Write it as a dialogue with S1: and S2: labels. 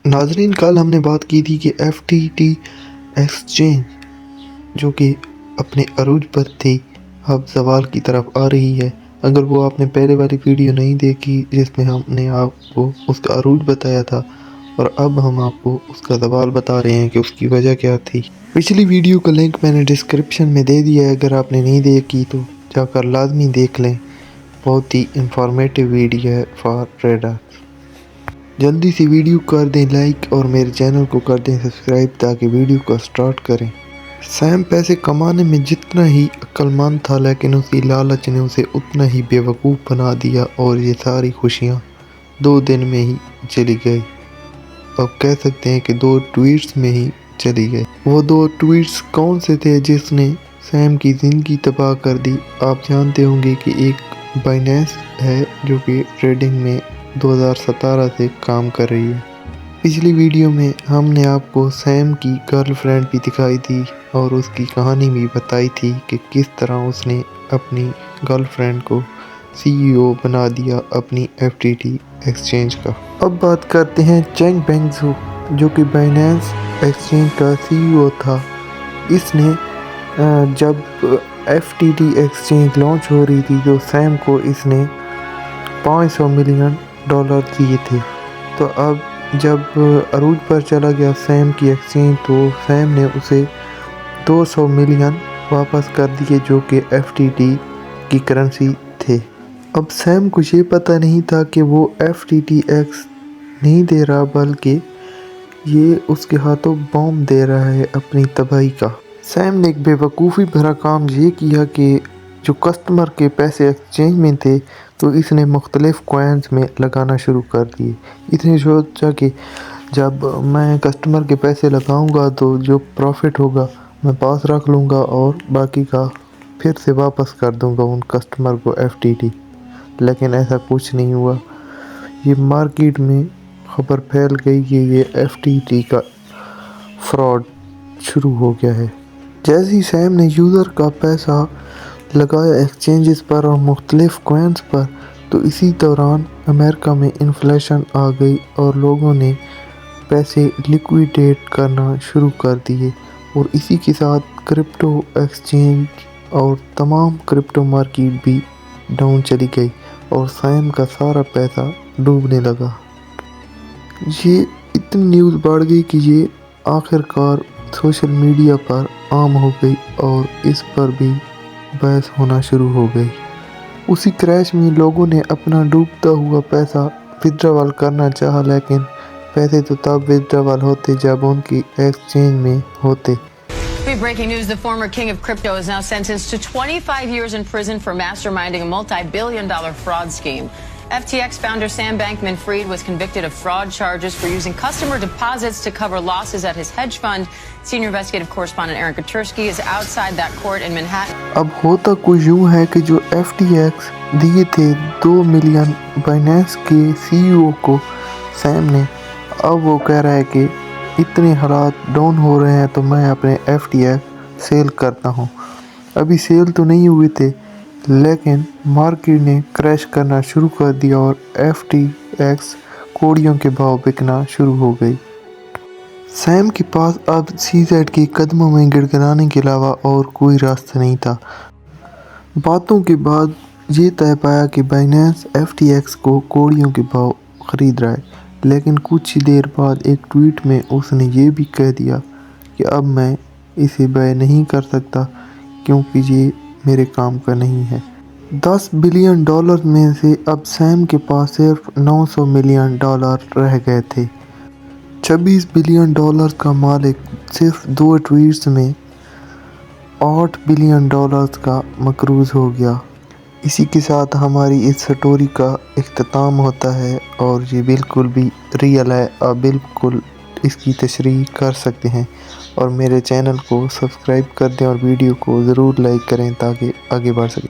S1: ناظرین، کل ہم نے بات کی تھی کہ FTT ایکسچینج جو کہ اپنے عروج پر تھی اب زوال کی طرف آ رہی ہے۔ اگر وہ آپ نے پہلے والی ویڈیو نہیں دیکھی جس میں ہم نے آپ کو اس کا عروج بتایا تھا، اور اب ہم آپ کو اس کا زوال بتا رہے ہیں کہ اس کی وجہ کیا تھی۔ پچھلی ویڈیو کا لنک میں نے ڈسکرپشن میں دے دیا ہے، اگر آپ نے نہیں دیکھی تو جا کر لازمی دیکھ لیں۔ بہت ہی انفارمیٹیو ویڈیو ہے فار ٹریڈر۔ جلدی سے ویڈیو کر دیں لائک اور میرے چینل کو کر دیں سبسکرائب تاکہ ویڈیو کو سٹارٹ کریں۔ سیم پیسے کمانے میں جتنا ہی عقل مند تھا، لیکن اسی لالچ نے اسے اتنا ہی بے وقوف بنا دیا، اور یہ ساری خوشیاں 2 دن میں ہی چلی گئی۔ اب کہہ سکتے ہیں کہ 2 ٹویٹس میں ہی چلی گئی۔ وہ 2 ٹویٹس کون سے تھے جس نے سیم کی زندگی تباہ کر دی؟ آپ جانتے ہوں گے کہ ایک بائنینس ہے جو کہ ٹریڈنگ میں 2017 سے کام کر رہی ہے۔ پچھلی ویڈیو میں ہم نے آپ کو سیم کی گرل فرینڈ بھی دکھائی تھی اور اس کی کہانی بھی بتائی تھی کہ کس طرح اس نے اپنی گرل فرینڈ کو CEO بنا دیا اپنی FTT ایکسچینج کا۔ اب بات کرتے ہیں چینگ بینگ زو جو کہ بائنینس ایکسچینج کا CEO تھا۔ اس نے جب FTT ایکسچینج لانچ ہو رہی تھی تو سیم کو اس نے $500 ملین دیے تھے۔ تو اب جب عروج پر چلا گیا سیم کی ایکسچینج تو سیم نے اسے $200 ملین واپس کر دیے جو کہ FTT کی کرنسی تھے۔ اب سیم کو یہ پتہ نہیں تھا کہ وہ FTT ایکس نہیں دے رہا بلکہ یہ اس کے ہاتھوں بام دے رہا ہے اپنی تباہی کا۔ سیم نے ایک بے وقوفی بھرا کام یہ کیا کہ جو کسٹمر کے پیسے ایکسچینج میں تھے تو اس نے مختلف کوائنز میں لگانا شروع کر دیے۔ اس نے سوچا کہ جب میں کسٹمر کے پیسے لگاؤں گا تو جو پروفٹ ہوگا میں پاس رکھ لوں گا اور باقی کا پھر سے واپس کر دوں گا ان کسٹمر کو FTT۔ لیکن ایسا کچھ نہیں ہوا۔ یہ مارکیٹ میں خبر پھیل گئی کہ یہ FTT کا فراڈ شروع ہو گیا ہے۔ جیسے ہی سیم نے یوزر کا پیسہ لگایا ایکسچینجز پر اور مختلف کوائنز پر، تو اسی دوران امریکہ میں انفلیشن آ گئی اور لوگوں نے پیسے لیکویڈیٹ کرنا شروع کر دیے، اور اسی کے ساتھ کرپٹو ایکسچینج اور تمام کرپٹو مارکیٹ بھی ڈاؤن چلی گئی اور سیم کا سارا پیسہ ڈوبنے لگا۔ یہ اتنی نیوز بڑھ گئی کہ یہ آخر کار سوشل میڈیا پر عام ہو گئی اور اس پر بھی بحث ہونا شروع ہو گئی۔ اسی کریش میں لوگوں نے اپنا ڈوبتا ہوا پیسہ وِدڈراول کرنا چاہا، لیکن پیسے تو تب وِدڈراول ہوتے جب ان کی ایکسچینج میں ہوتے۔
S2: Breaking news, the former king of crypto is now sentenced to 25 years in prison for masterminding a multi-billion-dollar fraud scheme. FTX founder Sam Bankman-Fried was convicted of fraud charges for using customer deposits to cover losses at his hedge fund. Senior investigative correspondent Aaron Katursky is outside that court in Manhattan.
S1: اب ہوتا کچھ یوں ہے کہ جو FTX دیے تھے 2 million بائنینس کے CEO کو سیم نے، اب وہ کہہ رہا ہے کہ اتنے حالات ڈاؤن ہو رہے ہیں تو میں اپنے FTX سیل کرتا ہوں۔ ابھی سیل تو نہیں ہوئے تھے لیکن مارکیٹ نے کریش کرنا شروع کر دیا اور FTX کوڑیوں کے بھاؤ بکنا شروع ہو گئی۔ سیم کے پاس اب CZ کے قدموں میں گڑگڑانے کے علاوہ اور کوئی راستہ نہیں تھا۔ باتوں کے بعد یہ طے پایا کہ بائنینس FTX کو کوڑیوں کے بھاؤ خرید رہا ہے، لیکن کچھ ہی دیر بعد ایک ٹویٹ میں اس نے یہ بھی کہہ دیا کہ اب میں اسے بائے نہیں کر سکتا کیونکہ یہ میرے کام کا نہیں ہے۔ $10 بلین میں سے اب سیم کے پاس صرف $900 ملین رہ گئے تھے۔ $26 بلین کا مالک صرف 2 ٹویٹس میں $8 بلین کا مقروض ہو گیا۔ اسی کے ساتھ ہماری اس سٹوری کا اختتام ہوتا ہے، اور یہ بالکل بھی ریئل ہے، آپ بالکل اس کی تشریح کر سکتے ہیں، اور میرے چینل کو سبسکرائب کر دیں اور ویڈیو کو ضرور لائک کریں تاکہ آگے بڑھ سکیں۔